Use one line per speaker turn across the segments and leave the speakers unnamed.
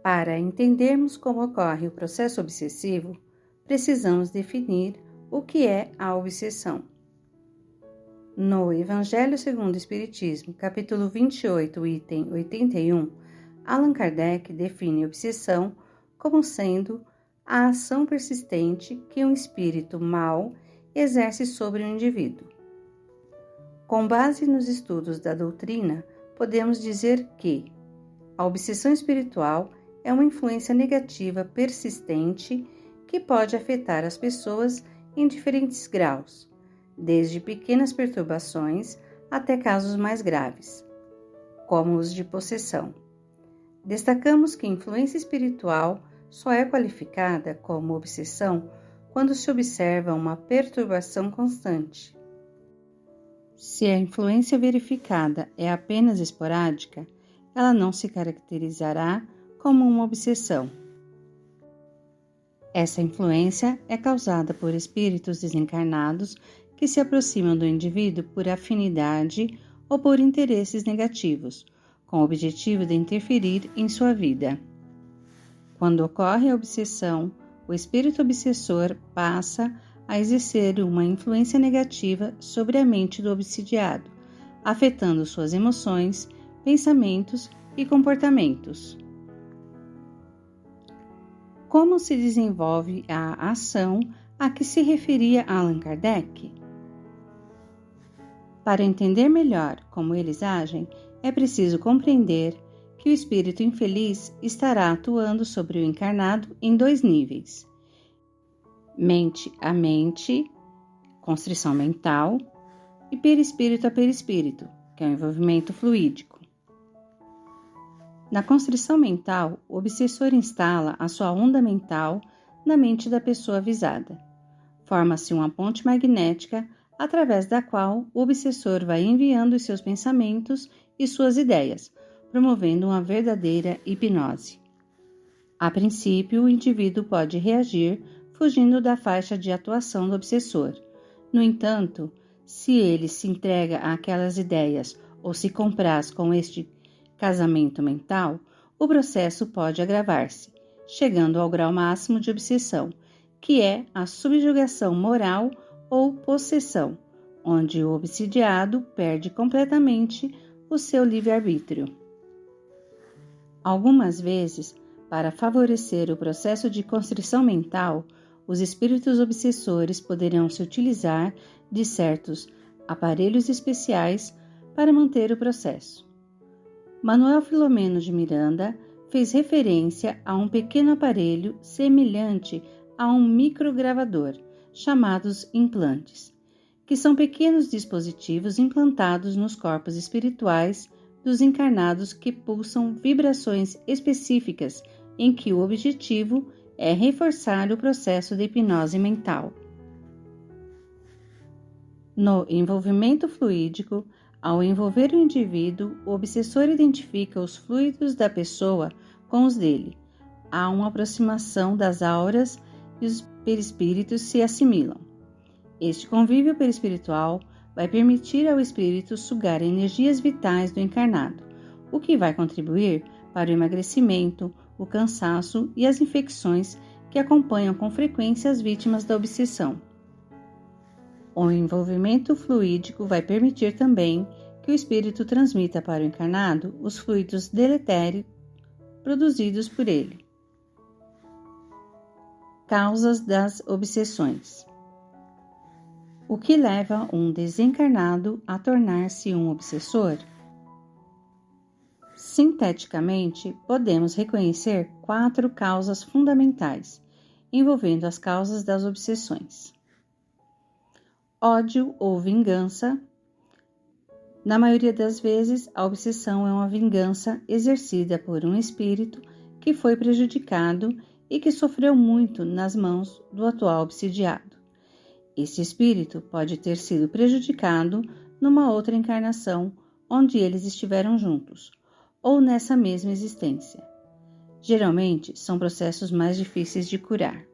Para entendermos como ocorre o processo obsessivo, precisamos definir o que é a obsessão. No Evangelho segundo o Espiritismo, capítulo 28, item 81, Allan Kardec define obsessão como sendo a ação persistente que um espírito mau exerce sobre um indivíduo. Com base nos estudos da doutrina, podemos dizer que a obsessão espiritual é uma influência negativa persistente que pode afetar as pessoas em diferentes graus, desde pequenas perturbações até casos mais graves, como os de possessão. Destacamos que a influência espiritual só é qualificada como obsessão quando se observa uma perturbação constante. Se a influência verificada é apenas esporádica, ela não se caracterizará como uma obsessão. Essa influência é causada por espíritos desencarnados que se aproximam do indivíduo por afinidade ou por interesses negativos, com o objetivo de interferir em sua vida. Quando ocorre a obsessão, o espírito obsessor passa a exercer uma influência negativa sobre a mente do obsidiado, afetando suas emoções, pensamentos e comportamentos. Como se desenvolve a ação a que se referia Allan Kardec? Para entender melhor como eles agem, é preciso compreender que o espírito infeliz estará atuando sobre o encarnado em dois níveis: mente a mente, constrição mental, e perispírito a perispírito, que é o envolvimento fluídico. Na constrição mental, o obsessor instala a sua onda mental na mente da pessoa avisada. Forma-se uma ponte magnética através da qual o obsessor vai enviando os seus pensamentos e suas ideias, promovendo uma verdadeira hipnose. A princípio, o indivíduo pode reagir fugindo da faixa de atuação do obsessor. No entanto, se ele se entrega àquelas ideias ou se compraz com este casamento mental, o processo pode agravar-se, chegando ao grau máximo de obsessão, que é a subjugação moral ou possessão, onde o obsidiado perde completamente o seu livre-arbítrio. Algumas vezes, para favorecer o processo de constrição mental, os espíritos obsessores poderão se utilizar de certos aparelhos especiais para manter o processo. Manuel Filomeno de Miranda fez referência a um pequeno aparelho semelhante a um microgravador, chamados implantes, que são pequenos dispositivos implantados nos corpos espirituais dos encarnados que pulsam vibrações específicas em que o objetivo é reforçar o processo de hipnose mental. No envolvimento fluídico, ao envolver o indivíduo, o obsessor identifica os fluidos da pessoa com os dele. Há uma aproximação das auras e os perispíritos se assimilam. Este convívio perispiritual vai permitir ao espírito sugar energias vitais do encarnado, o que vai contribuir para o emagrecimento, o cansaço e as infecções que acompanham com frequência as vítimas da obsessão. O envolvimento fluídico vai permitir também que o espírito transmita para o encarnado os fluidos deletérios produzidos por ele. Causas das obsessões. O que leva um desencarnado a tornar-se um obsessor? Sinteticamente, podemos reconhecer 4 causas fundamentais, envolvendo as causas das obsessões. Ódio ou vingança. Na maioria das vezes, a obsessão é uma vingança exercida por um espírito que foi prejudicado e que sofreu muito nas mãos do atual obsidiado. Este espírito pode ter sido prejudicado numa outra encarnação onde eles estiveram juntos, ou nessa mesma existência. Geralmente, são processos mais difíceis de curar.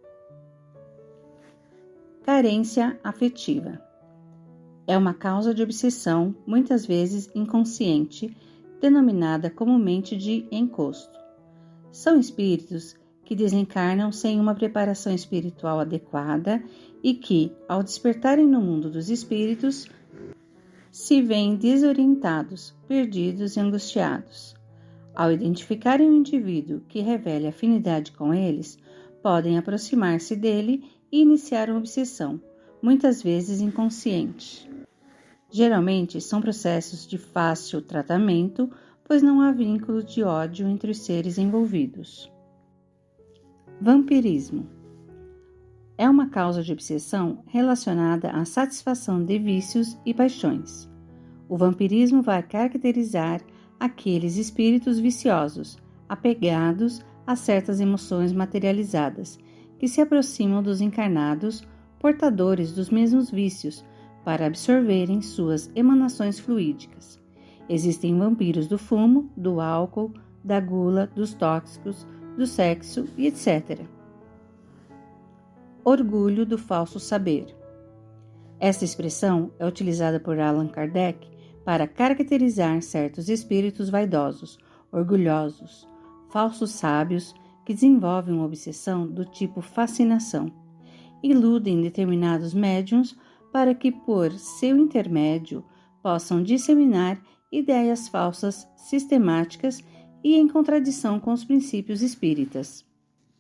Carência afetiva. É uma causa de obsessão, muitas vezes inconsciente, denominada comumente de encosto. São espíritos que desencarnam sem uma preparação espiritual adequada e que, ao despertarem no mundo dos espíritos, se veem desorientados, perdidos e angustiados. Ao identificarem um indivíduo que revele afinidade com eles, podem aproximar-se dele e iniciar uma obsessão, muitas vezes inconsciente. Geralmente são processos de fácil tratamento, pois não há vínculo de ódio entre os seres envolvidos. Vampirismo é uma causa de obsessão relacionada à satisfação de vícios e paixões. O vampirismo vai caracterizar aqueles espíritos viciosos, apegados a certas emoções materializadas, que se aproximam dos encarnados, portadores dos mesmos vícios, para absorverem suas emanações fluídicas. Existem vampiros do fumo, do álcool, da gula, dos tóxicos, do sexo e etc. Orgulho do falso saber. Esta expressão é utilizada por Allan Kardec para caracterizar certos espíritos vaidosos, orgulhosos, falsos sábios que desenvolvem uma obsessão do tipo fascinação. Iludem determinados médiuns para que, por seu intermédio, possam disseminar ideias falsas sistemáticas e em contradição com os princípios espíritas.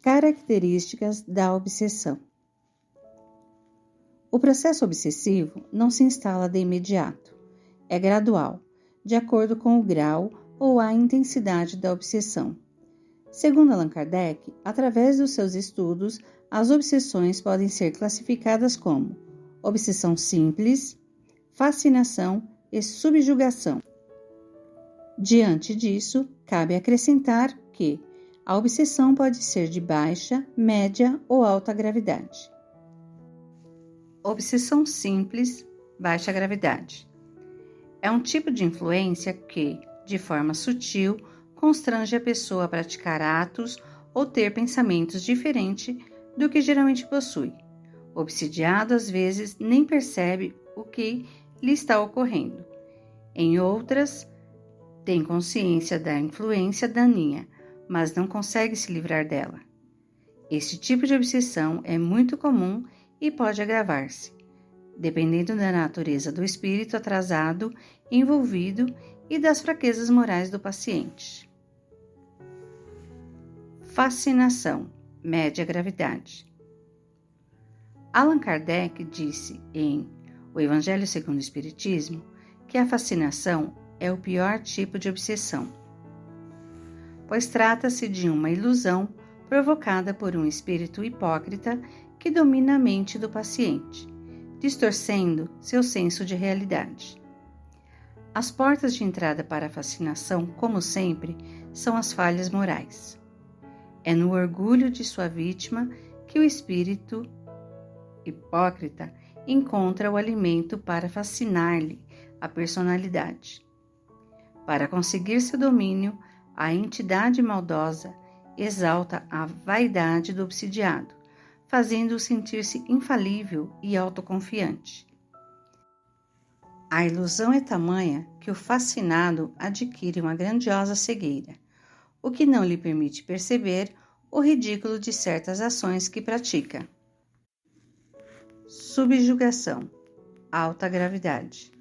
Características da obsessão. O processo obsessivo não se instala de imediato. É gradual, de acordo com o grau ou a intensidade da obsessão. Segundo Allan Kardec, através dos seus estudos, as obsessões podem ser classificadas como obsessão simples, fascinação e subjugação. Diante disso, cabe acrescentar que a obsessão pode ser de baixa, média ou alta gravidade. Obsessão simples, baixa gravidade. É um tipo de influência que, de forma sutil, constrange a pessoa a praticar atos ou ter pensamentos diferentes do que geralmente possui. O obsidiado, às vezes, nem percebe o que lhe está ocorrendo. Em outras, tem consciência da influência daninha, mas não consegue se livrar dela. Este tipo de obsessão é muito comum e pode agravar-se, dependendo da natureza do espírito atrasado envolvido e das fraquezas morais do paciente. Fascinação, média gravidade. Allan Kardec disse em O Evangelho segundo o Espiritismo que a fascinação é o pior tipo de obsessão, pois trata-se de uma ilusão provocada por um espírito hipócrita que domina a mente do paciente, distorcendo seu senso de realidade. As portas de entrada para a fascinação, como sempre, são as falhas morais. É no orgulho de sua vítima que o espírito hipócrita encontra o alimento para fascinar-lhe a personalidade. Para conseguir seu domínio, a entidade maldosa exalta a vaidade do obsidiado, fazendo-o sentir-se infalível e autoconfiante. A ilusão é tamanha que o fascinado adquire uma grandiosa cegueira, o que não lhe permite perceber o ridículo de certas ações que pratica. Subjugação, alta gravidade.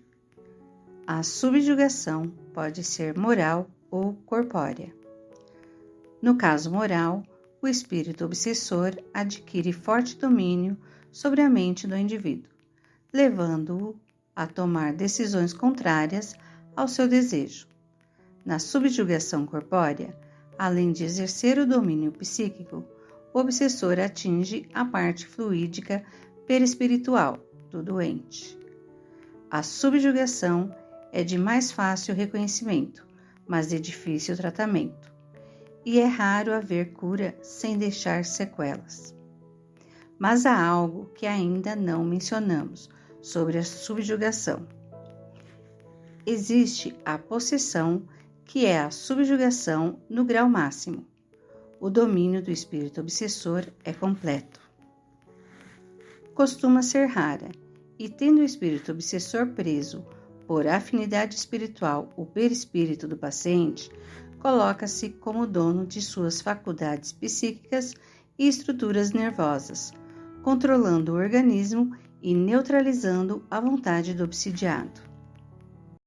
A subjugação pode ser moral ou corpórea. No caso moral, o espírito obsessor adquire forte domínio sobre a mente do indivíduo, levando-o a tomar decisões contrárias ao seu desejo. Na subjugação corpórea, além de exercer o domínio psíquico, o obsessor atinge a parte fluídica perispiritual do doente. A subjugação é de mais fácil reconhecimento, mas de difícil tratamento, e é raro haver cura sem deixar sequelas. Mas há algo que ainda não mencionamos sobre a subjugação. Existe a possessão, que é a subjugação no grau máximo. O domínio do espírito obsessor é completo. Costuma ser rara, e tendo o espírito obsessor preso por afinidade espiritual o perispírito do paciente, coloca-se como dono de suas faculdades psíquicas e estruturas nervosas, controlando o organismo e neutralizando a vontade do obsidiado.